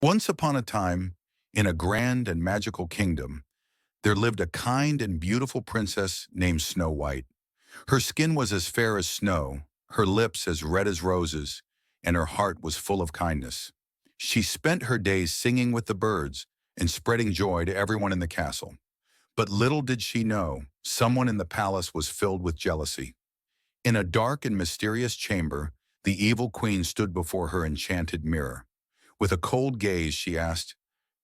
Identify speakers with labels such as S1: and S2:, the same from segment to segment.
S1: Once upon a time, in a grand and magical kingdom, there lived a kind and beautiful princess named Snow White. Her skin was as fair as snow, her lips as red as roses, and her heart was full of kindness. She spent her days singing with the birds and spreading joy to everyone in the castle. But little did she know, someone in the palace was filled with jealousy. In a dark and mysterious chamber, the evil queen stood before her enchanted mirror. With a cold gaze, she asked,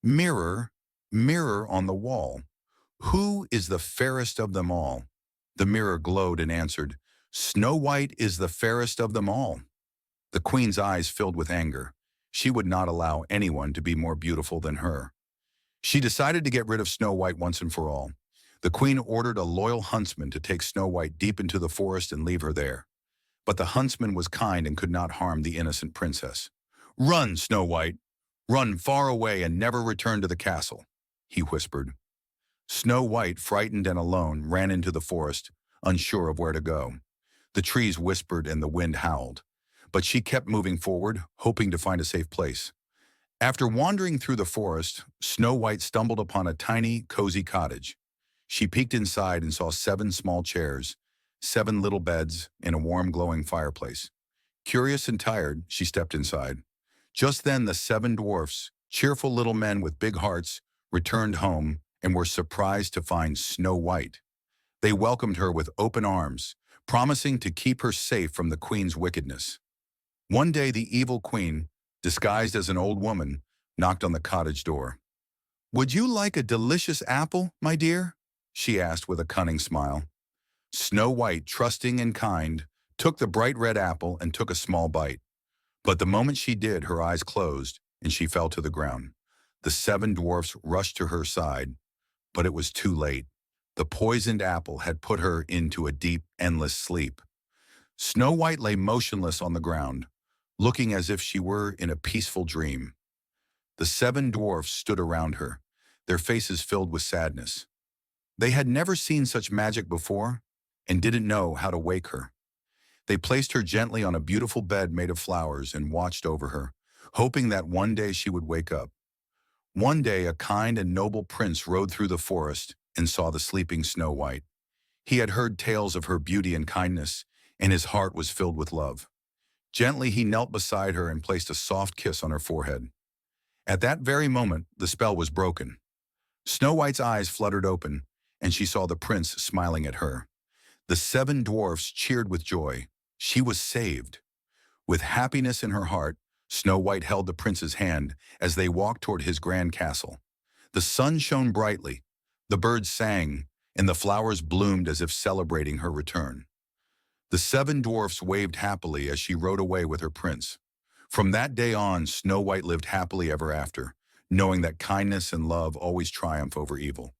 S1: "Mirror, mirror on the wall, who is the fairest of them all?" The mirror glowed and answered, "Snow White is the fairest of them all." The queen's eyes filled with anger. She would not allow anyone to be more beautiful than her. She decided to get rid of Snow White once and for all. The queen ordered a loyal huntsman to take Snow White deep into the forest and leave her there. But the huntsman was kind and could not harm the innocent princess. "Run, Snow White! Run far away and never return to the castle," he whispered. Snow White, frightened and alone, ran into the forest, unsure of where to go. The trees whispered and the wind howled, but she kept moving forward, hoping to find a safe place. After wandering through the forest, Snow White stumbled upon a tiny, cozy cottage. She peeked inside and saw 7 small chairs, 7 little beds, and a warm, glowing fireplace. Curious and tired, she stepped inside. Just then the 7 dwarfs, cheerful little men with big hearts, returned home and were surprised to find Snow White. They welcomed her with open arms, promising to keep her safe from the queen's wickedness. One day the evil queen, disguised as an old woman, knocked on the cottage door. "Would you like a delicious apple, my dear?" she asked with a cunning smile. Snow White, trusting and kind, took the bright red apple and took a small bite. But the moment she did, her eyes closed and she fell to the ground. The 7 dwarfs rushed to her side, but it was too late. The poisoned apple had put her into a deep, endless sleep. Snow White lay motionless on the ground, looking as if she were in a peaceful dream. The 7 dwarfs stood around her, their faces filled with sadness. They had never seen such magic before and didn't know how to wake her. They placed her gently on a beautiful bed made of flowers and watched over her, hoping that one day she would wake up. One day, a kind and noble prince rode through the forest and saw the sleeping Snow White. He had heard tales of her beauty and kindness, and his heart was filled with love. Gently, he knelt beside her and placed a soft kiss on her forehead. At that very moment, the spell was broken. Snow White's eyes fluttered open, and she saw the prince smiling at her. The 7 dwarfs cheered with joy. She was saved. With happiness in her heart, Snow White held the prince's hand as they walked toward his grand castle. The sun shone brightly, the birds sang, and the flowers bloomed as if celebrating her return. The 7 dwarfs waved happily as she rode away with her prince. From that day on, Snow White lived happily ever after, knowing that kindness and love always triumph over evil.